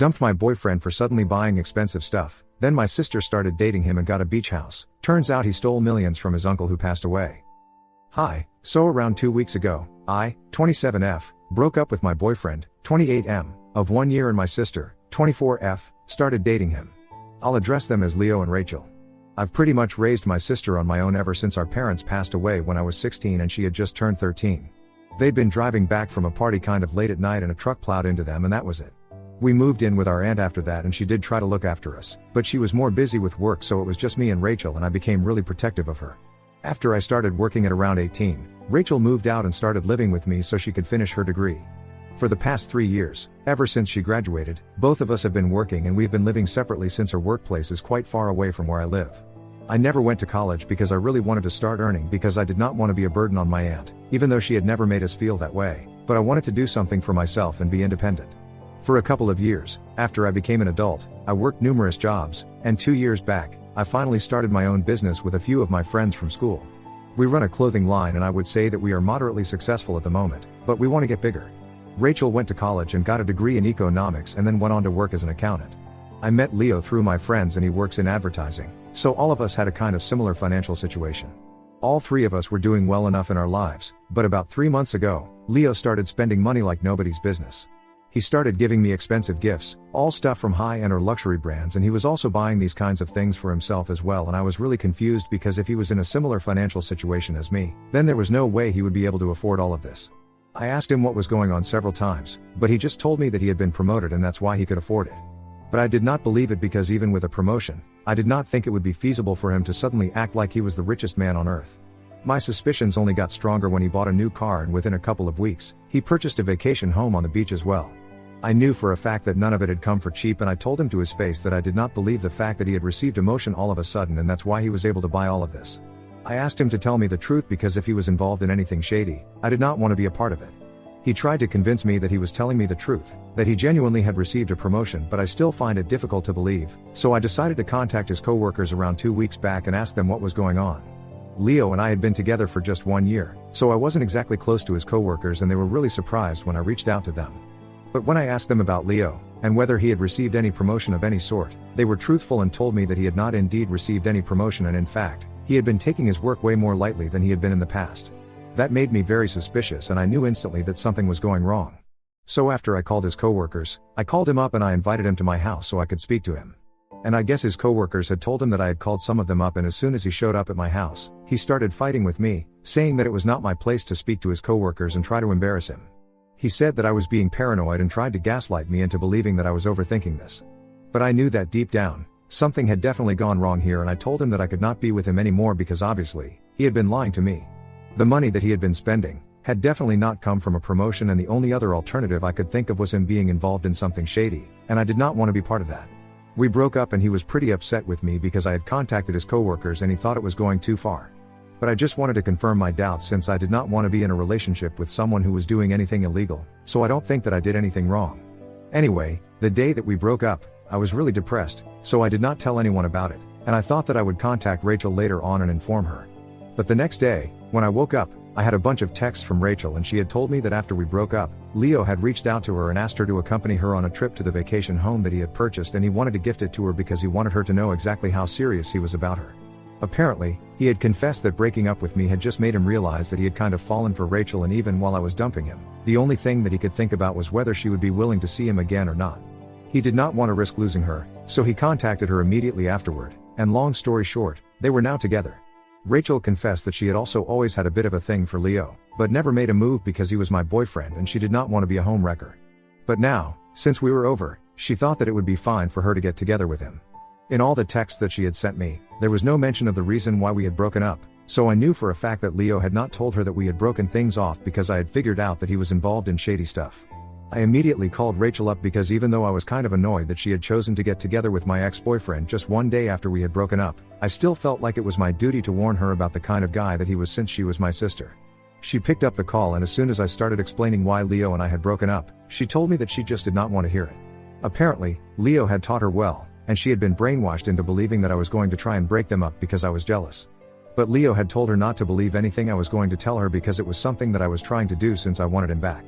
Dumped my boyfriend for suddenly buying expensive stuff. Then my sister started dating him and got a beach house. Turns out he stole millions from his uncle who passed away. Hi, so around 2 weeks ago, I, 27F, broke up with my boyfriend, 28M, of 1 year and my sister, 24F, started dating him. I'll address them as Leo and Rachel. I've pretty much raised my sister on my own ever since our parents passed away when I was 16 and she had just turned 13. They'd been driving back from a party kind of late at night and a truck plowed into them and that was it. We moved in with our aunt after that and she did try to look after us, but she was more busy with work so it was just me and Rachel and I became really protective of her. After I started working at around 18, Rachel moved out and started living with me so she could finish her degree. For the past 3 years, ever since she graduated, both of us have been working and we've been living separately since her workplace is quite far away from where I live. I never went to college because I really wanted to start earning because I did not want to be a burden on my aunt, even though she had never made us feel that way, but I wanted to do something for myself and be independent. For a couple of years, after I became an adult, I worked numerous jobs, and 2 years back, I finally started my own business with a few of my friends from school. We run a clothing line and I would say that we are moderately successful at the moment, but we want to get bigger. Rachel went to college and got a degree in economics and then went on to work as an accountant. I met Leo through my friends and he works in advertising, so all of us had a kind of similar financial situation. All three of us were doing well enough in our lives, but about 3 months ago, Leo started spending money like nobody's business. He started giving me expensive gifts, all stuff from high-end or luxury brands, and he was also buying these kinds of things for himself as well, and I was really confused because if he was in a similar financial situation as me, then there was no way he would be able to afford all of this. I asked him what was going on several times, but he just told me that he had been promoted and that's why he could afford it. But I did not believe it because even with a promotion, I did not think it would be feasible for him to suddenly act like he was the richest man on earth. My suspicions only got stronger when he bought a new car and within a couple of weeks, he purchased a vacation home on the beach as well. I knew for a fact that none of it had come for cheap and I told him to his face that I did not believe the fact that he had received emotion all of a sudden and that's why he was able to buy all of this. I asked him to tell me the truth because if he was involved in anything shady, I did not want to be a part of it. He tried to convince me that he was telling me the truth, that he genuinely had received a promotion, but I still find it difficult to believe, so I decided to contact his coworkers around 2 weeks back and ask them what was going on. Leo and I had been together for just 1 year, so I wasn't exactly close to his coworkers and they were really surprised when I reached out to them. But when I asked them about Leo, and whether he had received any promotion of any sort, they were truthful and told me that he had not indeed received any promotion and in fact, he had been taking his work way more lightly than he had been in the past. That made me very suspicious and I knew instantly that something was going wrong. So after I called his coworkers, I called him up and I invited him to my house so I could speak to him. And I guess his coworkers had told him that I had called some of them up and as soon as he showed up at my house, he started fighting with me, saying that it was not my place to speak to his coworkers and try to embarrass him. He said that I was being paranoid and tried to gaslight me into believing that I was overthinking this. But I knew that deep down, something had definitely gone wrong here and I told him that I could not be with him anymore because obviously, he had been lying to me. The money that he had been spending had definitely not come from a promotion and the only other alternative I could think of was him being involved in something shady, and I did not want to be part of that. We broke up and he was pretty upset with me because I had contacted his coworkers and he thought it was going too far. But I just wanted to confirm my doubts since I did not want to be in a relationship with someone who was doing anything illegal, so I don't think that I did anything wrong. Anyway, the day that we broke up, I was really depressed, so I did not tell anyone about it, and I thought that I would contact Rachel later on and inform her. But the next day, when I woke up, I had a bunch of texts from Rachel and she had told me that after we broke up, Leo had reached out to her and asked her to accompany her on a trip to the vacation home that he had purchased and he wanted to gift it to her because he wanted her to know exactly how serious he was about her. Apparently, he had confessed that breaking up with me had just made him realize that he had kind of fallen for Rachel and even while I was dumping him, the only thing that he could think about was whether she would be willing to see him again or not. He did not want to risk losing her, so he contacted her immediately afterward, and long story short, they were now together. Rachel confessed that she had also always had a bit of a thing for Leo, but never made a move because he was my boyfriend and she did not want to be a homewrecker. But now, since we were over, she thought that it would be fine for her to get together with him. In all the texts that she had sent me, there was no mention of the reason why we had broken up, so I knew for a fact that Leo had not told her that we had broken things off because I had figured out that he was involved in shady stuff. I immediately called Rachel up because even though I was kind of annoyed that she had chosen to get together with my ex-boyfriend just one day after we had broken up, I still felt like it was my duty to warn her about the kind of guy that he was since she was my sister. She picked up the call and as soon as I started explaining why Leo and I had broken up, she told me that she just did not want to hear it. Apparently, Leo had taught her well, and she had been brainwashed into believing that I was going to try and break them up because I was jealous. But Leo had told her not to believe anything I was going to tell her because it was something that I was trying to do since I wanted him back.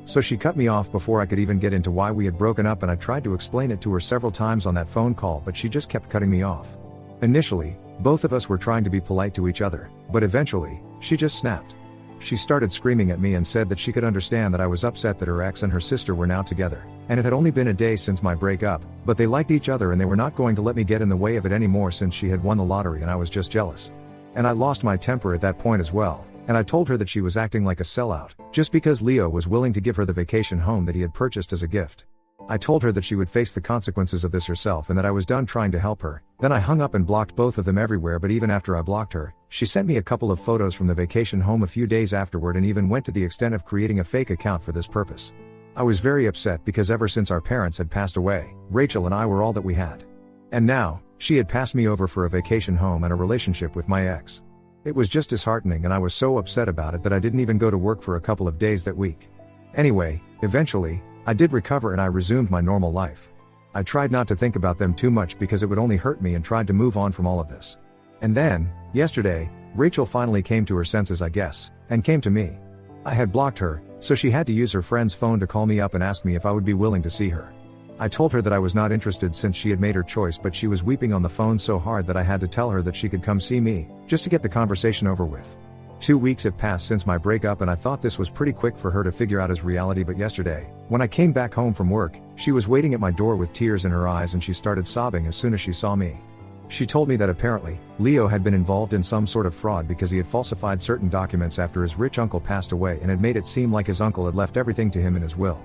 So she cut me off before I could even get into why we had broken up, and I tried to explain it to her several times on that phone call, but she just kept cutting me off. Initially, both of us were trying to be polite to each other, but eventually, she just snapped. She started screaming at me and said that she could understand that I was upset that her ex and her sister were now together, and it had only been a day since my breakup, but they liked each other and they were not going to let me get in the way of it anymore since she had won the lottery and I was just jealous. And I lost my temper at that point as well, and I told her that she was acting like a sellout, just because Leo was willing to give her the vacation home that he had purchased as a gift. I told her that she would face the consequences of this herself and that I was done trying to help her. Then I hung up and blocked both of them everywhere, but even after I blocked her, she sent me a couple of photos from the vacation home a few days afterward and even went to the extent of creating a fake account for this purpose. I was very upset because ever since our parents had passed away, Rachel and I were all that we had. And now, she had passed me over for a vacation home and a relationship with my ex. It was just disheartening and I was so upset about it that I didn't even go to work for a couple of days that week. Anyway, eventually, I did recover and I resumed my normal life. I tried not to think about them too much because it would only hurt me and tried to move on from all of this. And then, yesterday, Rachel finally came to her senses, I guess, and came to me. I had blocked her, so she had to use her friend's phone to call me up and ask me if I would be willing to see her. I told her that I was not interested since she had made her choice, but she was weeping on the phone so hard that I had to tell her that she could come see me, just to get the conversation over with. 2 weeks have passed since my breakup and I thought this was pretty quick for her to figure out as reality, but yesterday, when I came back home from work, she was waiting at my door with tears in her eyes and she started sobbing as soon as she saw me. She told me that apparently, Leo had been involved in some sort of fraud because he had falsified certain documents after his rich uncle passed away and had made it seem like his uncle had left everything to him in his will.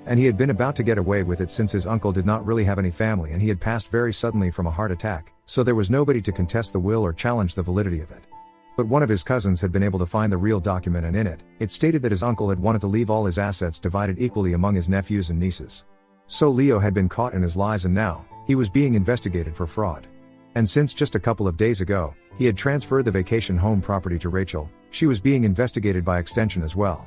And he had been about to get away with it since his uncle did not really have any family and he had passed very suddenly from a heart attack, so there was nobody to contest the will or challenge the validity of it. But one of his cousins had been able to find the real document and in it, it stated that his uncle had wanted to leave all his assets divided equally among his nephews and nieces. So Leo had been caught in his lies and now, he was being investigated for fraud. And since just a couple of days ago, he had transferred the vacation home property to Rachel, she was being investigated by extension as well.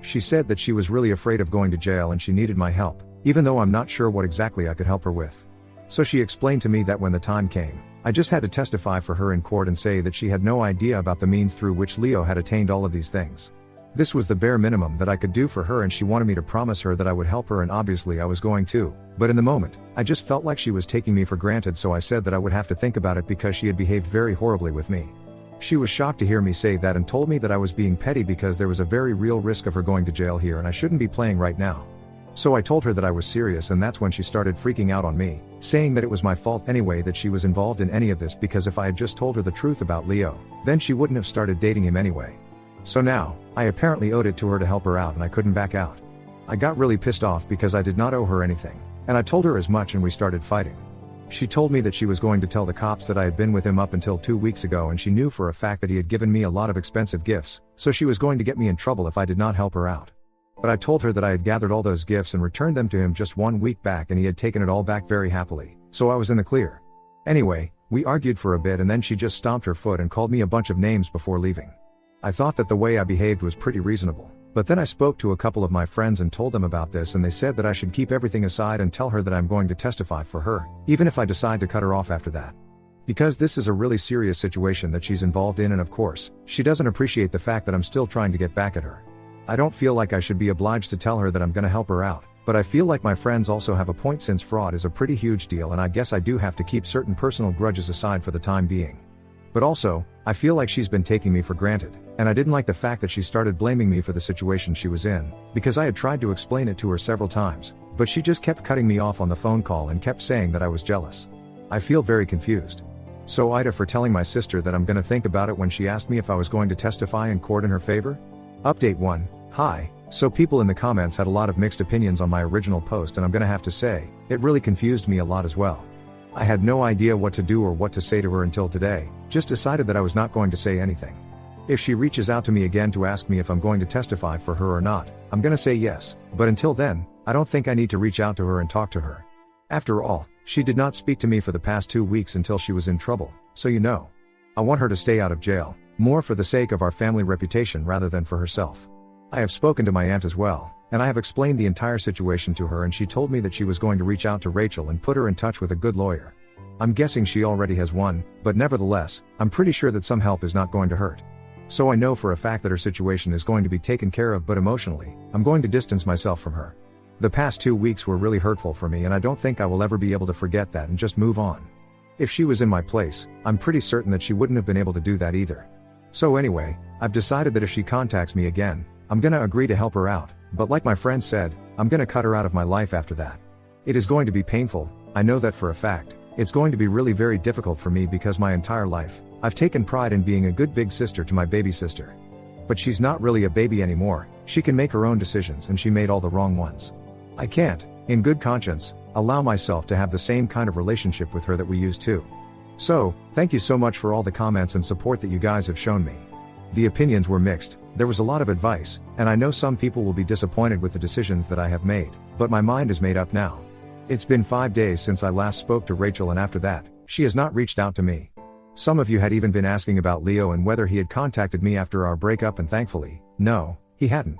She said that she was really afraid of going to jail and she needed my help, even though I'm not sure what exactly I could help her with. So she explained to me that when the time came, I just had to testify for her in court and say that she had no idea about the means through which Leo had attained all of these things. This was the bare minimum that I could do for her and she wanted me to promise her that I would help her, and obviously I was going to, but in the moment, I just felt like she was taking me for granted, so I said that I would have to think about it because she had behaved very horribly with me. She was shocked to hear me say that and told me that I was being petty because there was a very real risk of her going to jail here and I shouldn't be playing right now. So I told her that I was serious, and that's when she started freaking out on me, saying that it was my fault anyway that she was involved in any of this because if I had just told her the truth about Leo, then she wouldn't have started dating him anyway. So now, I apparently owed it to her to help her out and I couldn't back out. I got really pissed off because I did not owe her anything, and I told her as much and we started fighting. She told me that she was going to tell the cops that I had been with him up until 2 weeks ago and she knew for a fact that he had given me a lot of expensive gifts, so she was going to get me in trouble if I did not help her out. But I told her that I had gathered all those gifts and returned them to him just 1 week back and he had taken it all back very happily, so I was in the clear. Anyway, we argued for a bit and then she just stomped her foot and called me a bunch of names before leaving. I thought that the way I behaved was pretty reasonable, but then I spoke to a couple of my friends and told them about this and they said that I should keep everything aside and tell her that I'm going to testify for her, even if I decide to cut her off after that. Because this is a really serious situation that she's involved in and of course, she doesn't appreciate the fact that I'm still trying to get back at her. I don't feel like I should be obliged to tell her that I'm gonna help her out, but I feel like my friends also have a point since fraud is a pretty huge deal and I guess I do have to keep certain personal grudges aside for the time being. But also, I feel like she's been taking me for granted, and I didn't like the fact that she started blaming me for the situation she was in, because I had tried to explain it to her several times, but she just kept cutting me off on the phone call and kept saying that I was jealous. I feel very confused. So Ida for telling my sister that I'm gonna think about it when she asked me if I was going to testify in court in her favor? Update 1. Hi. So people in the comments had a lot of mixed opinions on my original post and I'm gonna have to say, it really confused me a lot as well. I had no idea what to do or what to say to her until today, just decided that I was not going to say anything. If she reaches out to me again to ask me if I'm going to testify for her or not, I'm gonna say yes, but until then, I don't think I need to reach out to her and talk to her. After all, she did not speak to me for the past 2 weeks until she was in trouble, so you know. I want her to stay out of jail, more for the sake of our family reputation rather than for herself. I have spoken to my aunt as well, and I have explained the entire situation to her and she told me that she was going to reach out to Rachel and put her in touch with a good lawyer. I'm guessing she already has one, but nevertheless, I'm pretty sure that some help is not going to hurt. So I know for a fact that her situation is going to be taken care of, but emotionally, I'm going to distance myself from her. The past 2 weeks were really hurtful for me, and I don't think I will ever be able to forget that and just move on. If she was in my place, I'm pretty certain that she wouldn't have been able to do that either. So anyway, I've decided that if she contacts me again, I'm gonna agree to help her out, but like my friend said, I'm gonna cut her out of my life after that. It is going to be painful, I know that for a fact. It's going to be really very difficult for me because my entire life, I've taken pride in being a good big sister to my baby sister. But she's not really a baby anymore, she can make her own decisions and she made all the wrong ones. I can't, in good conscience, allow myself to have the same kind of relationship with her that we used to. So, thank you so much for all the comments and support that you guys have shown me. The opinions were mixed, there was a lot of advice, and I know some people will be disappointed with the decisions that I have made, but my mind is made up now. It's been 5 days since I last spoke to Rachel, and after that, she has not reached out to me. Some of you had even been asking about Leo and whether he had contacted me after our breakup, and thankfully, no, he hadn't.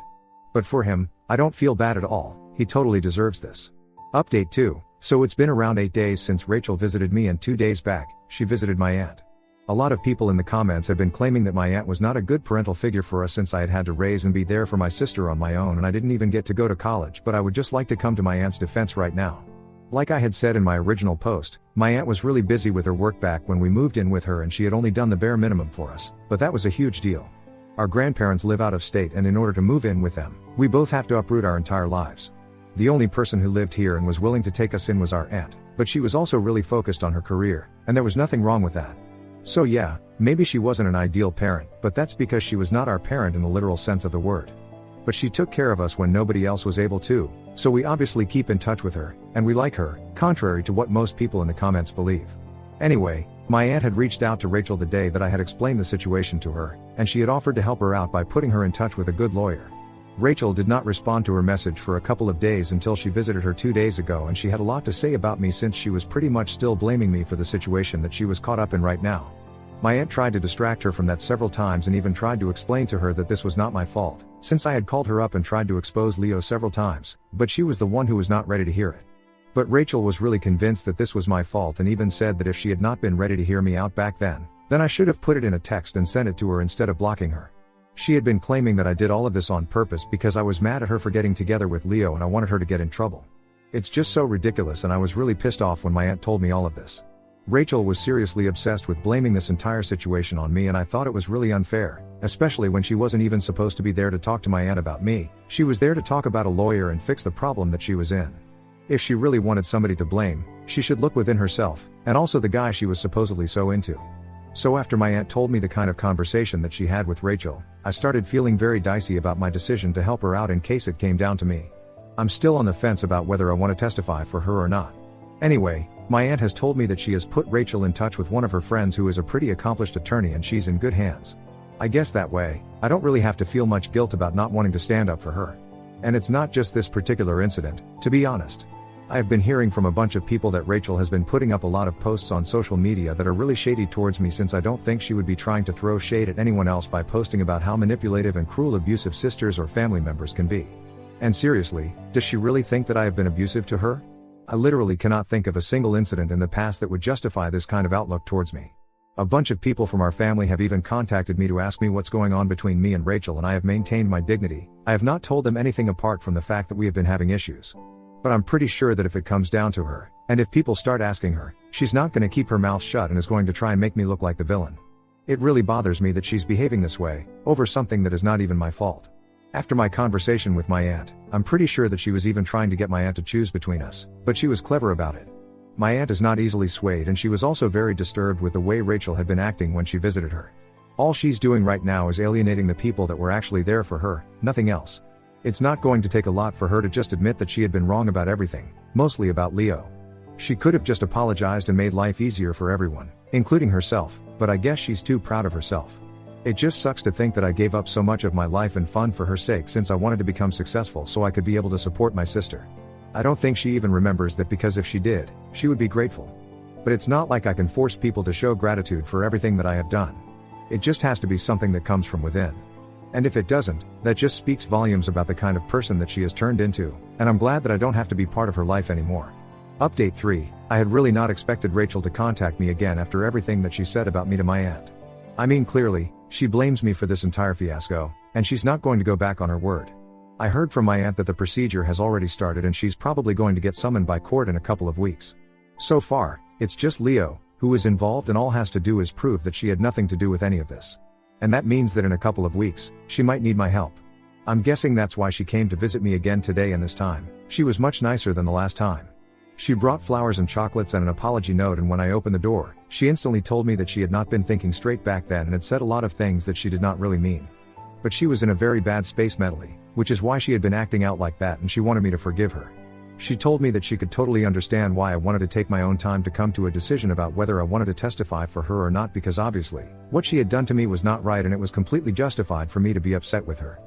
But for him, I don't feel bad at all, he totally deserves this. Update 2, so it's been around 8 days since Rachel visited me, and 2 days back, she visited my aunt. A lot of people in the comments have been claiming that my aunt was not a good parental figure for us since I had to raise and be there for my sister on my own, and I didn't even get to go to college, but I would just like to come to my aunt's defense right now. Like I had said in my original post, my aunt was really busy with her work back when we moved in with her, and she had only done the bare minimum for us, but that was a huge deal. Our grandparents live out of state, and in order to move in with them, we both have to uproot our entire lives. The only person who lived here and was willing to take us in was our aunt, but she was also really focused on her career, and there was nothing wrong with that. So yeah, maybe she wasn't an ideal parent, but that's because she was not our parent in the literal sense of the word. But she took care of us when nobody else was able to, so we obviously keep in touch with her, and we like her, contrary to what most people in the comments believe. Anyway, my aunt had reached out to Rachel the day that I had explained the situation to her, and she had offered to help her out by putting her in touch with a good lawyer. Rachel did not respond to her message for a couple of days until she visited her 2 days ago, and she had a lot to say about me since she was pretty much still blaming me for the situation that she was caught up in right now. My aunt tried to distract her from that several times and even tried to explain to her that this was not my fault, since I had called her up and tried to expose Leo several times, but she was the one who was not ready to hear it. But Rachel was really convinced that this was my fault, and even said that if she had not been ready to hear me out back then I should have put it in a text and sent it to her instead of blocking her. She had been claiming that I did all of this on purpose because I was mad at her for getting together with Leo and I wanted her to get in trouble. It's just so ridiculous, and I was really pissed off when my aunt told me all of this. Rachel was seriously obsessed with blaming this entire situation on me, and I thought it was really unfair, especially when she wasn't even supposed to be there to talk to my aunt about me. She was there to talk about a lawyer and fix the problem that she was in. If she really wanted somebody to blame, she should look within herself, and also the guy she was supposedly so into. So after my aunt told me the kind of conversation that she had with Rachel, I started feeling very dicey about my decision to help her out in case it came down to me. I'm still on the fence about whether I want to testify for her or not. Anyway, my aunt has told me that she has put Rachel in touch with one of her friends who is a pretty accomplished attorney, and she's in good hands. I guess that way, I don't really have to feel much guilt about not wanting to stand up for her. And it's not just this particular incident, to be honest. I have been hearing from a bunch of people that Rachel has been putting up a lot of posts on social media that are really shady towards me, since I don't think she would be trying to throw shade at anyone else by posting about how manipulative and cruel abusive sisters or family members can be. And seriously, does she really think that I have been abusive to her? I literally cannot think of a single incident in the past that would justify this kind of outlook towards me. A bunch of people from our family have even contacted me to ask me what's going on between me and Rachel, and I have maintained my dignity. I have not told them anything apart from the fact that we have been having issues. But I'm pretty sure that if it comes down to her, and if people start asking her, she's not going to keep her mouth shut and is going to try and make me look like the villain. It really bothers me that she's behaving this way, over something that is not even my fault. After my conversation with my aunt, I'm pretty sure that she was even trying to get my aunt to choose between us, but she was clever about it. My aunt is not easily swayed, and she was also very disturbed with the way Rachel had been acting when she visited her. All she's doing right now is alienating the people that were actually there for her, nothing else. It's not going to take a lot for her to just admit that she had been wrong about everything, mostly about Leo. She could have just apologized and made life easier for everyone, including herself, but I guess she's too proud of herself. It just sucks to think that I gave up so much of my life and fun for her sake, since I wanted to become successful so I could be able to support my sister. I don't think she even remembers that, because if she did, she would be grateful. But it's not like I can force people to show gratitude for everything that I have done. It just has to be something that comes from within. And if it doesn't, that just speaks volumes about the kind of person that she has turned into, and I'm glad that I don't have to be part of her life anymore. Update 3, I had really not expected Rachel to contact me again after everything that she said about me to my aunt. I mean clearly, she blames me for this entire fiasco, and she's not going to go back on her word. I heard from my aunt that the procedure has already started and she's probably going to get summoned by court in a couple of weeks. So far, it's just Leo who is involved, and all has to do is prove that she had nothing to do with any of this. And that means that in a couple of weeks, she might need my help. I'm guessing that's why she came to visit me again today, and this time, she was much nicer than the last time. She brought flowers and chocolates and an apology note, and when I opened the door, she instantly told me that she had not been thinking straight back then and had said a lot of things that she did not really mean. But she was in a very bad space mentally, which is why she had been acting out like that, and she wanted me to forgive her. She told me that she could totally understand why I wanted to take my own time to come to a decision about whether I wanted to testify for her or not, because obviously, what she had done to me was not right and it was completely justified for me to be upset with her.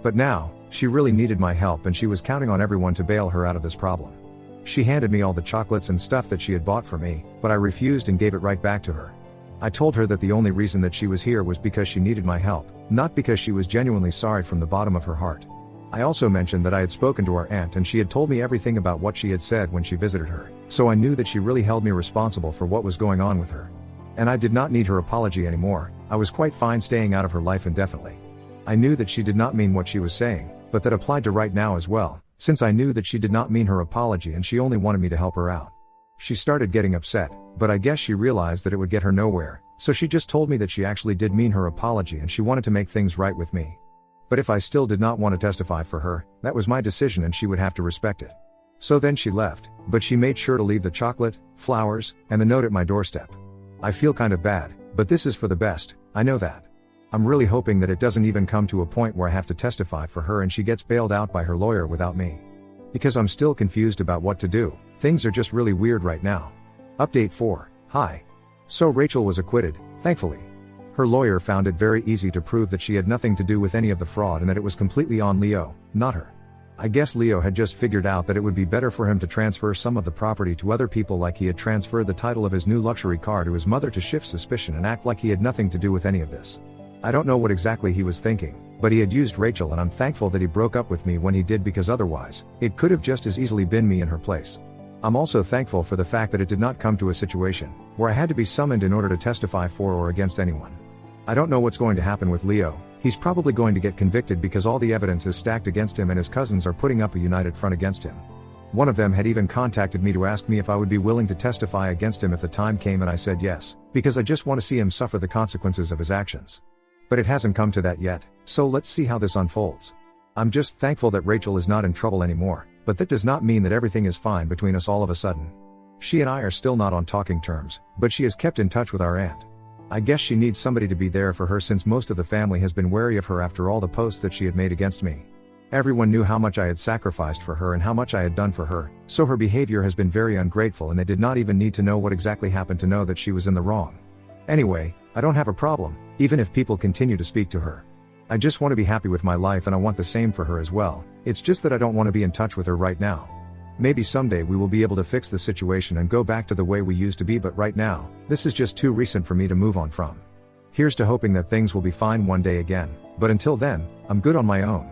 But now, she really needed my help and she was counting on everyone to bail her out of this problem. She handed me all the chocolates and stuff that she had bought for me, but I refused and gave it right back to her. I told her that the only reason that she was here was because she needed my help, not because she was genuinely sorry from the bottom of her heart. I also mentioned that I had spoken to our aunt and she had told me everything about what she had said when she visited her, so I knew that she really held me responsible for what was going on with her. And I did not need her apology anymore. I was quite fine staying out of her life indefinitely. I knew that she did not mean what she was saying, but that applied to right now as well, since I knew that she did not mean her apology and she only wanted me to help her out. She started getting upset, but I guess she realized that it would get her nowhere, so she just told me that she actually did mean her apology and she wanted to make things right with me. But if I still did not want to testify for her, that was my decision and she would have to respect it. So then she left, but she made sure to leave the chocolate, flowers, and the note at my doorstep. I feel kind of bad, but this is for the best, I know that. I'm really hoping that it doesn't even come to a point where I have to testify for her and she gets bailed out by her lawyer without me. Because I'm still confused about what to do, things are just really weird right now. Update 4, hi. So Rachel was acquitted, thankfully. Her lawyer found it very easy to prove that she had nothing to do with any of the fraud and that it was completely on Leo, not her. I guess Leo had just figured out that it would be better for him to transfer some of the property to other people, like he had transferred the title of his new luxury car to his mother to shift suspicion and act like he had nothing to do with any of this. I don't know what exactly he was thinking, but he had used Rachel, and I'm thankful that he broke up with me when he did, because otherwise, it could have just as easily been me in her place. I'm also thankful for the fact that it did not come to a situation where I had to be summoned in order to testify for or against anyone. I don't know what's going to happen with Leo. He's probably going to get convicted because all the evidence is stacked against him and his cousins are putting up a united front against him. One of them had even contacted me to ask me if I would be willing to testify against him if the time came, and I said yes, because I just want to see him suffer the consequences of his actions. But it hasn't come to that yet, so let's see how this unfolds. I'm just thankful that Rachel is not in trouble anymore, but that does not mean that everything is fine between us all of a sudden. She and I are still not on talking terms, but she has kept in touch with our aunt. I guess she needs somebody to be there for her since most of the family has been wary of her after all the posts that she had made against me. Everyone knew how much I had sacrificed for her and how much I had done for her, so her behavior has been very ungrateful, and they did not even need to know what exactly happened to know that she was in the wrong. Anyway, I don't have a problem, even if people continue to speak to her. I just want to be happy with my life and I want the same for her as well. It's just that I don't want to be in touch with her right now. Maybe someday we will be able to fix the situation and go back to the way we used to be, but right now, this is just too recent for me to move on from. Here's to hoping that things will be fine one day again, but until then, I'm good on my own.